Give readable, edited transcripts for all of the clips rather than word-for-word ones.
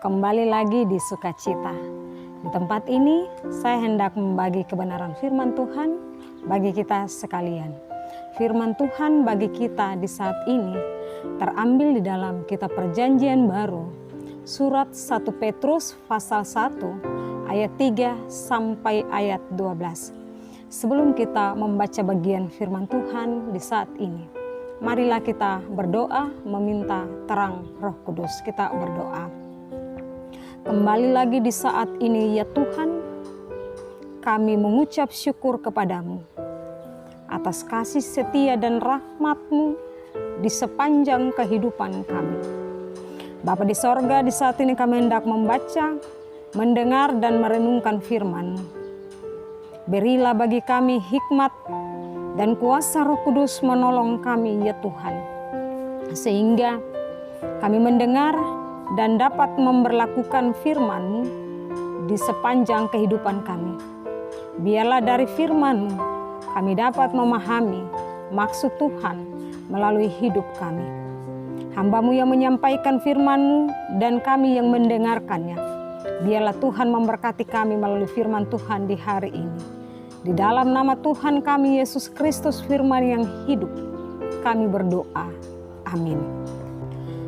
Kembali lagi di Sukacita. Di tempat ini saya hendak membagi kebenaran firman Tuhan bagi kita sekalian. Firman Tuhan bagi kita di saat ini terambil di dalam kitab Perjanjian Baru, surat 1 Petrus pasal 1 ayat 3 sampai ayat 12. Sebelum kita membaca bagian firman Tuhan di saat ini, marilah kita berdoa meminta terang Roh Kudus. Kita berdoa. Kembali lagi di saat ini ya Tuhan, kami mengucap syukur kepadamu atas kasih setia dan rahmat-Mu di sepanjang kehidupan kami. Bapa di sorga, di saat ini kami hendak membaca, mendengar dan merenungkan firman-Mu. Berilah bagi kami hikmat dan kuasa Roh Kudus menolong kami ya Tuhan, sehingga kami mendengar dan dapat memberlakukan firman-Mu di sepanjang kehidupan kami. Biarlah dari firman-Mu kami dapat memahami maksud Tuhan melalui hidup kami. Hamba-Mu yang menyampaikan firman-Mu dan kami yang mendengarkannya. Biarlah Tuhan memberkati kami melalui firman Tuhan di hari ini. Di dalam nama Tuhan kami Yesus Kristus, firman yang hidup, kami berdoa. Amin.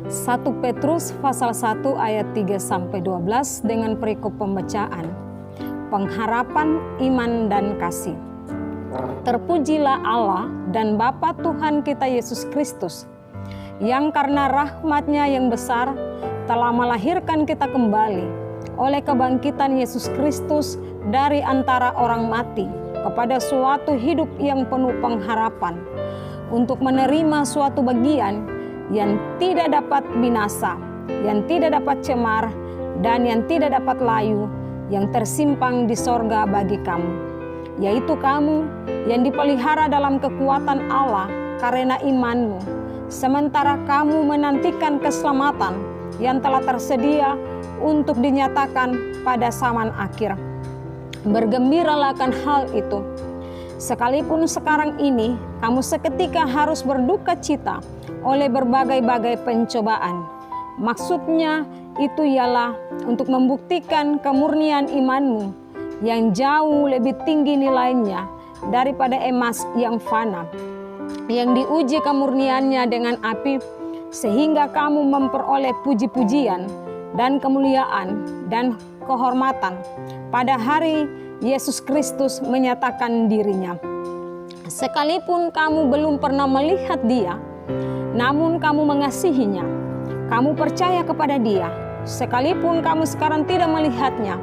1 Petrus pasal 1 ayat 3 sampai 12 dengan perikop pembacaan pengharapan iman dan kasih. Terpujilah Allah dan Bapa Tuhan kita Yesus Kristus, yang karena rahmat-Nya yang besar telah melahirkan kita kembali oleh kebangkitan Yesus Kristus dari antara orang mati kepada suatu hidup yang penuh pengharapan, untuk menerima suatu bagian yang tidak dapat binasa, yang tidak dapat cemar, dan yang tidak dapat layu, yang tersimpan di sorga bagi kamu, yaitu kamu yang dipelihara dalam kekuatan Allah karena iman-Mu, sementara kamu menantikan keselamatan yang telah tersedia untuk dinyatakan pada zaman akhir. Bergembiralah akan hal itu, sekalipun sekarang ini kamu seketika harus berduka cita oleh berbagai-bagai pencobaan. Maksudnya itu ialah untuk membuktikan kemurnian iman-Mu yang jauh lebih tinggi nilainya daripada emas yang fana, yang diuji kemurniannya dengan api, sehingga kamu memperoleh puji-pujian dan kemuliaan dan kehormatan pada hari Yesus Kristus menyatakan dirinya. Sekalipun kamu belum pernah melihat Dia, namun kamu mengasihinya, kamu percaya kepada Dia. Sekalipun kamu sekarang tidak melihatnya,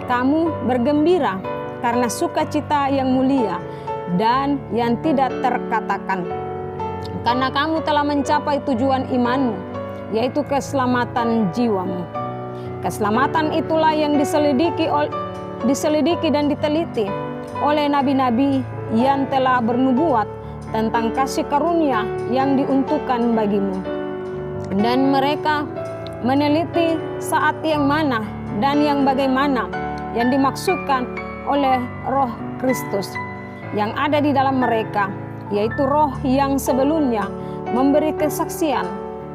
kamu bergembira karena sukacita yang mulia dan yang tidak terkatakan, karena kamu telah mencapai tujuan imanmu, yaitu keselamatan jiwamu. Keselamatan itulah yang diselidiki dan diteliti oleh nabi-nabi yang telah bernubuat tentang kasih karunia yang diuntukkan bagimu. Dan mereka meneliti saat yang mana dan yang bagaimana yang dimaksudkan oleh Roh Kristus yang ada di dalam mereka, yaitu Roh yang sebelumnya memberi kesaksian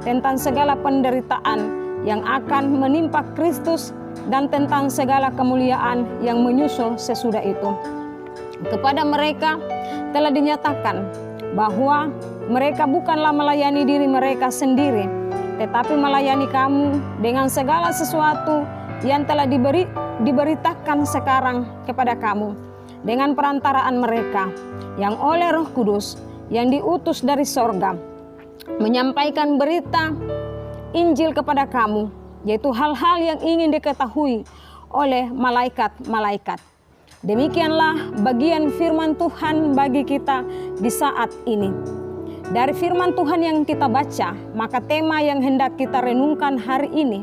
tentang segala penderitaan yang akan menimpa Kristus dan tentang segala kemuliaan yang menyusul sesudah itu. Kepada mereka telah dinyatakan bahwa mereka bukanlah melayani diri mereka sendiri, tetapi melayani kamu dengan segala sesuatu yang telah diberitakan sekarang kepada kamu dengan perantaraan mereka, yang oleh Roh Kudus yang diutus dari sorga menyampaikan berita Injil kepada kamu, yaitu hal-hal yang ingin diketahui oleh malaikat-malaikat. Demikianlah bagian firman Tuhan bagi kita di saat ini. Dari firman Tuhan yang kita baca, maka tema yang hendak kita renungkan hari ini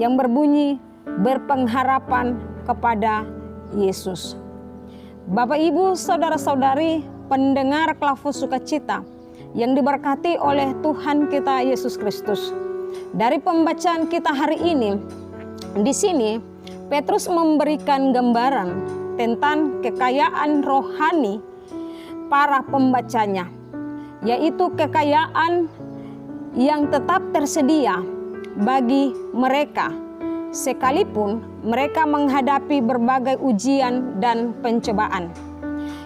yang berbunyi berpengharapan kepada Yesus. Bapak, Ibu, saudara-saudari, pendengar Klavu Sukacita yang diberkati oleh Tuhan kita Yesus Kristus. Dari pembacaan kita hari ini, di sini Petrus memberikan gambaran tentang kekayaan rohani para pembacanya, yaitu kekayaan yang tetap tersedia bagi mereka sekalipun mereka menghadapi berbagai ujian dan pencobaan.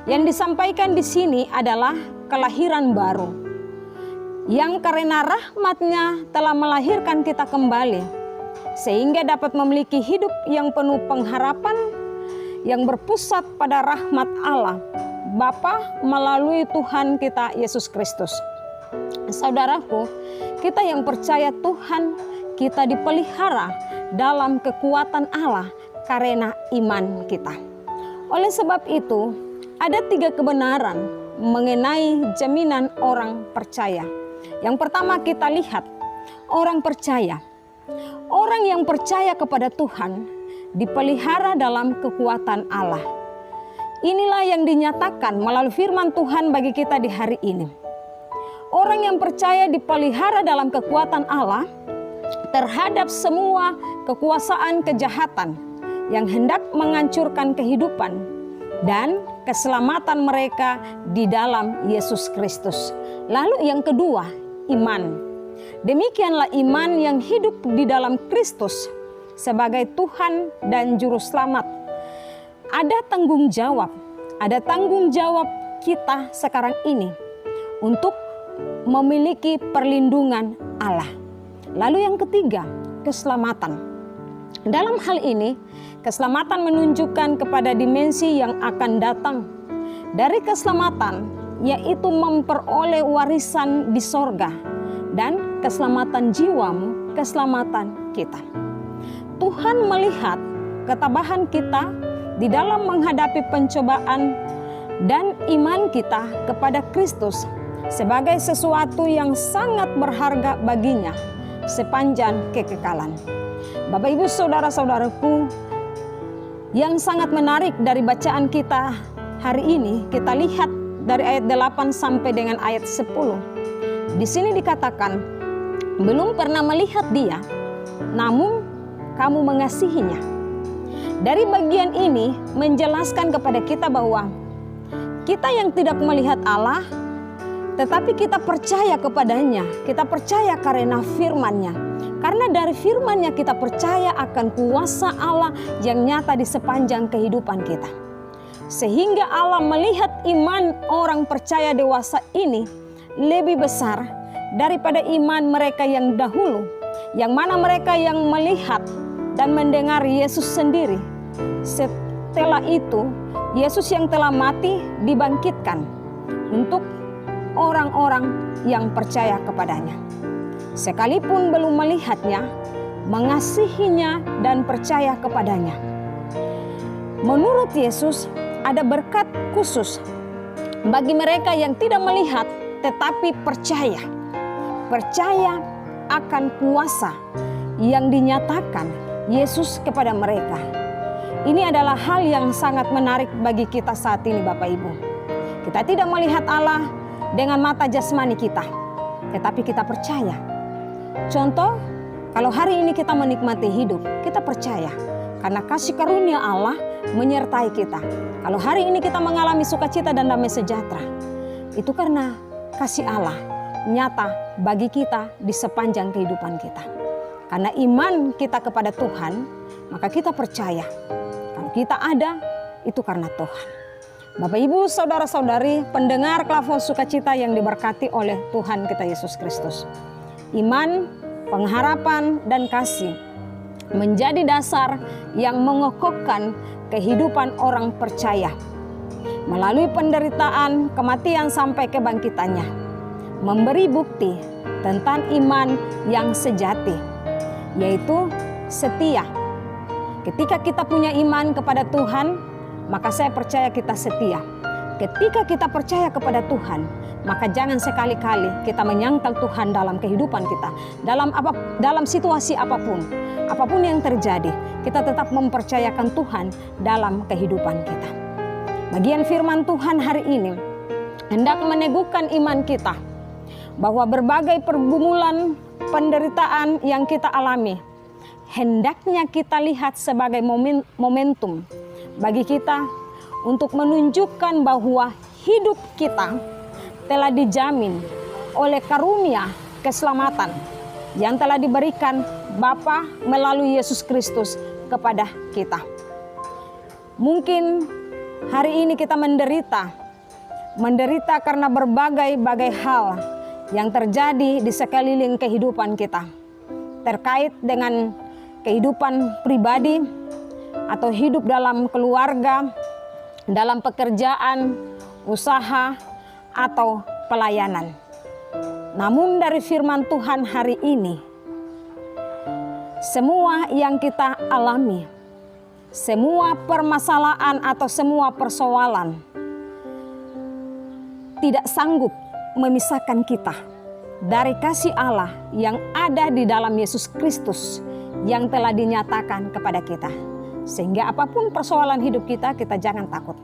Yang disampaikan di sini adalah kelahiran baru, yang karena rahmat-Nya telah melahirkan kita kembali, sehingga dapat memiliki hidup yang penuh pengharapan, yang berpusat pada rahmat Allah Bapa melalui Tuhan kita Yesus Kristus. Saudaraku, kita yang percaya Tuhan, kita dipelihara dalam kekuatan Allah karena iman kita. Oleh sebab itu, ada 3 kebenaran mengenai jaminan orang percaya. Yang pertama kita lihat, orang percaya. Orang yang percaya kepada Tuhan dipelihara dalam kekuatan Allah. Inilah yang dinyatakan melalui firman Tuhan bagi kita di hari ini. Orang yang percaya dipelihara dalam kekuatan Allah terhadap semua kekuasaan kejahatan yang hendak menghancurkan kehidupan dan keselamatan mereka di dalam Yesus Kristus. Lalu yang kedua, iman. Demikianlah iman yang hidup di dalam Kristus sebagai Tuhan dan Juru Selamat. Ada tanggung jawab kita sekarang ini untuk memiliki perlindungan Allah. Lalu yang ketiga, keselamatan. Dalam hal ini, keselamatan menunjukkan kepada dimensi yang akan datang. Dari keselamatan, yaitu memperoleh warisan di sorga, dan keselamatan jiwamu, keselamatan kita. Tuhan melihat ketabahan kita di dalam menghadapi pencobaan dan iman kita kepada Kristus sebagai sesuatu yang sangat berharga baginya sepanjang kekekalan. Bapak Ibu saudara-saudaraku, yang sangat menarik dari bacaan kita hari ini, kita lihat dari ayat 8 sampai dengan ayat 10. Di sini dikatakan, belum pernah melihat Dia, namun kamu mengasihinya. Dari bagian ini menjelaskan kepada kita bahwa kita yang tidak melihat Allah, tetapi kita percaya kepadanya. Kita percaya karena firman-Nya. Karena dari firman-Nya kita percaya akan kuasa Allah yang nyata di sepanjang kehidupan kita. Sehingga Allah melihat iman orang percaya dewasa ini lebih besar daripada iman mereka yang dahulu, yang mana mereka yang melihat dan mendengar Yesus sendiri. Setelah itu, Yesus yang telah mati dibangkitkan untuk orang-orang yang percaya kepadanya. Sekalipun belum melihatnya, mengasihinya dan percaya kepadanya. Menurut Yesus, ada berkat khusus bagi mereka yang tidak melihat tetapi percaya. Percaya akan kuasa yang dinyatakan Yesus kepada mereka. Ini adalah hal yang sangat menarik bagi kita saat ini, Bapak Ibu. Kita tidak melihat Allah dengan mata jasmani kita, tetapi kita percaya. Contoh, kalau hari ini kita menikmati hidup, kita percaya karena kasih karunia Allah menyertai kita. Kalau hari ini kita mengalami sukacita dan damai sejahtera, itu karena kasih Allah nyata bagi kita di sepanjang kehidupan kita. Karena iman kita kepada Tuhan, maka kita percaya kalau kita ada, itu karena Tuhan. Bapak Ibu saudara-saudari pendengar Klavon Sukacita yang diberkati oleh Tuhan kita Yesus Kristus. Iman, pengharapan, dan kasih menjadi dasar yang mengokohkan kehidupan orang percaya. Melalui penderitaan, kematian sampai kebangkitannya. Memberi bukti tentang iman yang sejati, yaitu setia. Ketika kita punya iman kepada Tuhan, maka saya percaya kita setia. Ketika kita percaya kepada Tuhan, maka jangan sekali-kali kita menyangkal Tuhan dalam kehidupan kita. Dalam situasi apapun yang terjadi, kita tetap mempercayakan Tuhan dalam kehidupan kita. Bagian firman Tuhan hari ini hendak meneguhkan iman kita bahwa berbagai pergumulan, penderitaan yang kita alami, hendaknya kita lihat sebagai momentum bagi kita untuk menunjukkan bahwa hidup kita telah dijamin oleh karunia keselamatan yang telah diberikan Bapa melalui Yesus Kristus kepada kita. Mungkin hari ini kita menderita karena berbagai-bagai hal yang terjadi di sekeliling kehidupan kita. Terkait dengan kehidupan pribadi atau hidup dalam keluarga, dalam pekerjaan, usaha, atau pelayanan. Namun dari firman Tuhan hari ini, semua yang kita alami, semua permasalahan atau semua persoalan tidak sanggup memisahkan kita dari kasih Allah yang ada di dalam Yesus Kristus yang telah dinyatakan kepada kita. Sehingga apapun persoalan hidup kita, kita jangan takut.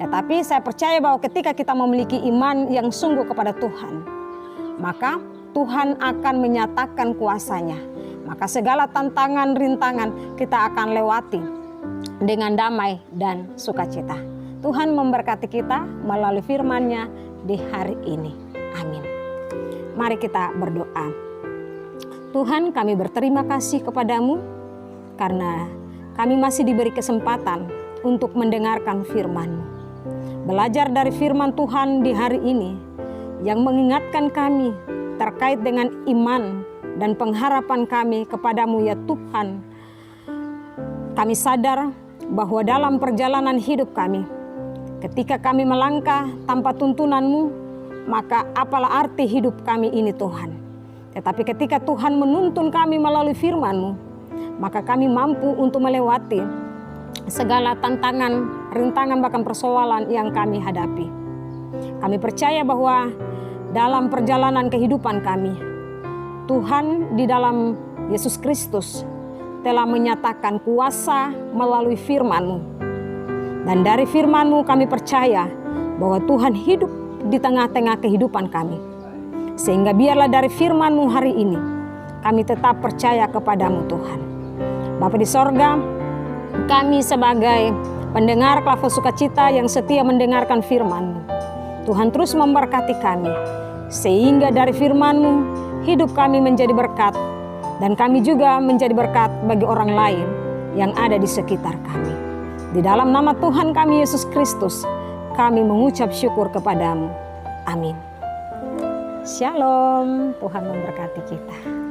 Tetapi saya percaya bahwa ketika kita memiliki iman yang sungguh kepada Tuhan, maka Tuhan akan menyatakan kuasa-Nya. Maka segala tantangan, rintangan kita akan lewati dengan damai dan sukacita. Tuhan memberkati kita melalui firman-Nya di hari ini. Amin. Mari kita berdoa. Tuhan, kami berterima kasih kepadamu karena kami masih diberi kesempatan untuk mendengarkan firman-Mu. Belajar dari firman Tuhan di hari ini yang mengingatkan kami terkait dengan iman dan pengharapan kami kepadamu ya Tuhan. Kami sadar bahwa dalam perjalanan hidup kami, ketika kami melangkah tanpa tuntunan-Mu, maka apalah arti hidup kami ini Tuhan. Tetapi ketika Tuhan menuntun kami melalui firman-Mu, maka kami mampu untuk melewati segala tantangan, rintangan, bahkan persoalan yang kami hadapi. Kami percaya bahwa dalam perjalanan kehidupan kami, Tuhan di dalam Yesus Kristus telah menyatakan kuasa melalui firman-Mu. Dan dari firman-Mu kami percaya bahwa Tuhan hidup di tengah-tengah kehidupan kami. Sehingga biarlah dari firman-Mu hari ini kami tetap percaya kepadamu Tuhan. Bapa di sorga, kami sebagai pendengar Klaver Sukacita yang setia mendengarkan firman-Mu, Tuhan terus memberkati kami, sehingga dari firman-Mu hidup kami menjadi berkat, dan kami juga menjadi berkat bagi orang lain yang ada di sekitar kami. Di dalam nama Tuhan kami Yesus Kristus, kami mengucap syukur kepadamu. Amin. Shalom, Tuhan memberkati kita.